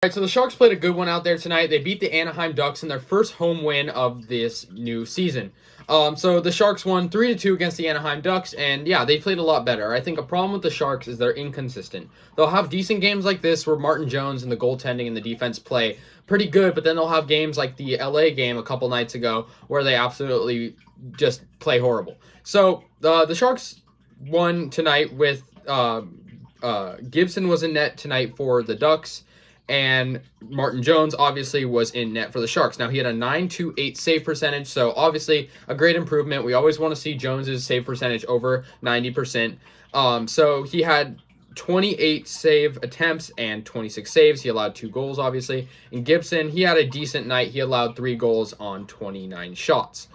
All right, so the Sharks played a good one out there tonight. They beat the Anaheim Ducks in their first home win of this new season. So the Sharks won 3-2 against the Anaheim Ducks, and yeah, they played a lot better. I think a problem with the Sharks is they're inconsistent. They'll have decent games like this where Martin Jones and the goaltending and the defense play pretty good, but then they'll have games like the LA game a couple nights ago where they absolutely just play horrible. So the Sharks won tonight with Gibson was in net tonight for the Ducks. And Martin Jones obviously was in net for the Sharks. Now, he had a .928 save percentage, so obviously a great improvement. We always want to see Jones's save percentage over 90%. So he had 28 save attempts and 26 saves. He allowed 2 goals, obviously. And Gibson, he had a decent night. He allowed 3 goals on 29 shots.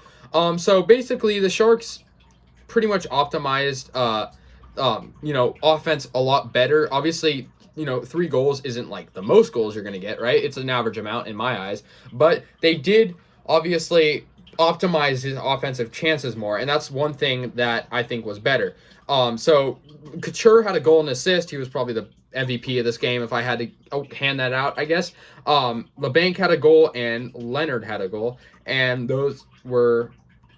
So basically, the Sharks pretty much optimized, offense a lot better. Obviously, 3 goals isn't like the most goals you're going to get, right? It's an average amount in my eyes. But they did obviously optimize his offensive chances more, and that's one thing that I think was better. So Couture had a goal and assist. He was probably the MVP of this game if I had to hand that out, I guess. LeBanc had a goal and Leonard had a goal, and those were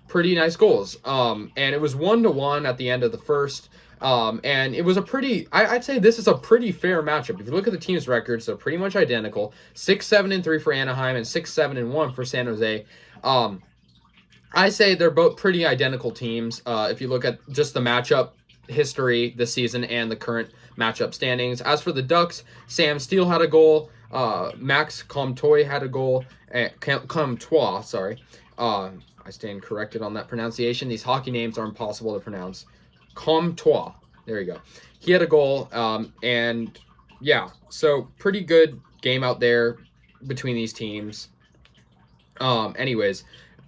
pretty nice goals. And it was 1-1 at the end of the first. And it was I'd say this is a pretty fair matchup. If you look at the team's records, they're pretty much identical. 6-7-3 for Anaheim and 6-7-1 for San Jose. I say they're both pretty identical teams. If you look at just the matchup history this season and the current matchup standings. As for the Ducks, Sam Steele had a goal. Max Comtois had a goal. Comtois, sorry. I stand corrected on that pronunciation. These hockey names are impossible to pronounce. Comtois. There you go. He had a goal, and yeah, so pretty good game out there between these teams. Anyways,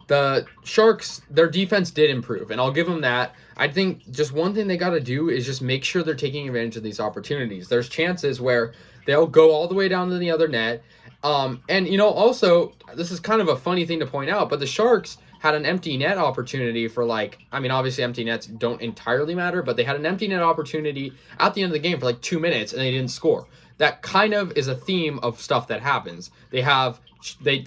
the Sharks, their defense did improve, and I'll give them that. I think just one thing they got to do is just make sure they're taking advantage of these opportunities. There's chances where they'll go all the way down to the other net. And, also, this is kind of a funny thing to point out, but the Sharks had an empty net opportunity for obviously empty nets don't entirely matter, but they had an empty net opportunity at the end of the game for 2 minutes and they didn't score. That kind of is a theme of stuff that happens. They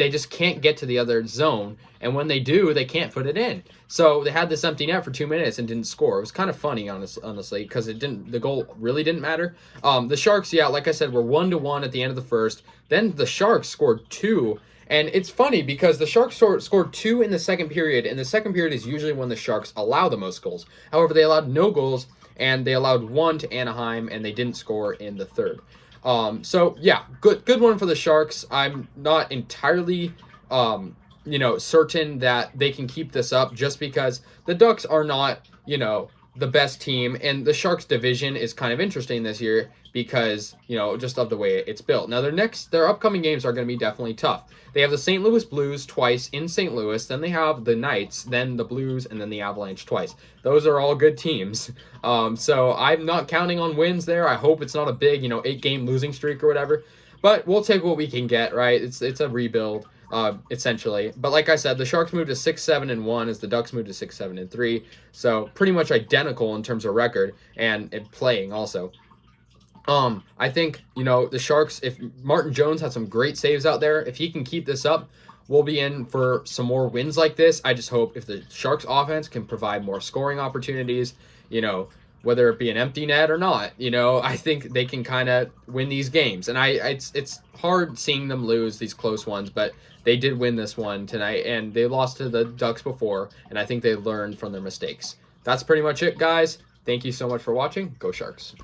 just can't get to the other zone, and when they do, they can't put it in. So they had this empty net for 2 minutes and didn't score. It was kind of funny, honestly, because the goal really didn't matter. The Sharks, yeah, like I said, were 1-1 at the end of the first. Then the Sharks scored 2. And it's funny because the Sharks scored 2 in the second period, and the second period is usually when the Sharks allow the most goals. However, they allowed no goals, and they allowed 1 to Anaheim, and they didn't score in the third. So yeah, good one for the Sharks. I'm not entirely, certain that they can keep this up just because the Ducks are not, the best team, and the Sharks division is kind of interesting this year because, just of the way it's built. Now, their upcoming games are going to be definitely tough. They have the St. Louis Blues twice in St. Louis, then they have the Knights, then the Blues, and then the Avalanche twice. Those are all good teams. So I'm not counting on wins there. I hope it's not a big, 8-game losing streak or whatever. But we'll take what we can get, right? It's a rebuild, essentially. But like I said, the Sharks moved to 6-7-1 as the Ducks moved to 6-7-3. So pretty much identical in terms of record and playing also. I think, the Sharks, if Martin Jones had some great saves out there, if he can keep this up, we'll be in for some more wins like this. I just hope if the Sharks offense can provide more scoring opportunities, whether it be an empty net or not, I think they can kind of win these games. And it's hard seeing them lose these close ones, but they did win this one tonight, and they lost to the Ducks before, and I think they learned from their mistakes. That's pretty much it, guys. Thank you so much for watching. Go Sharks.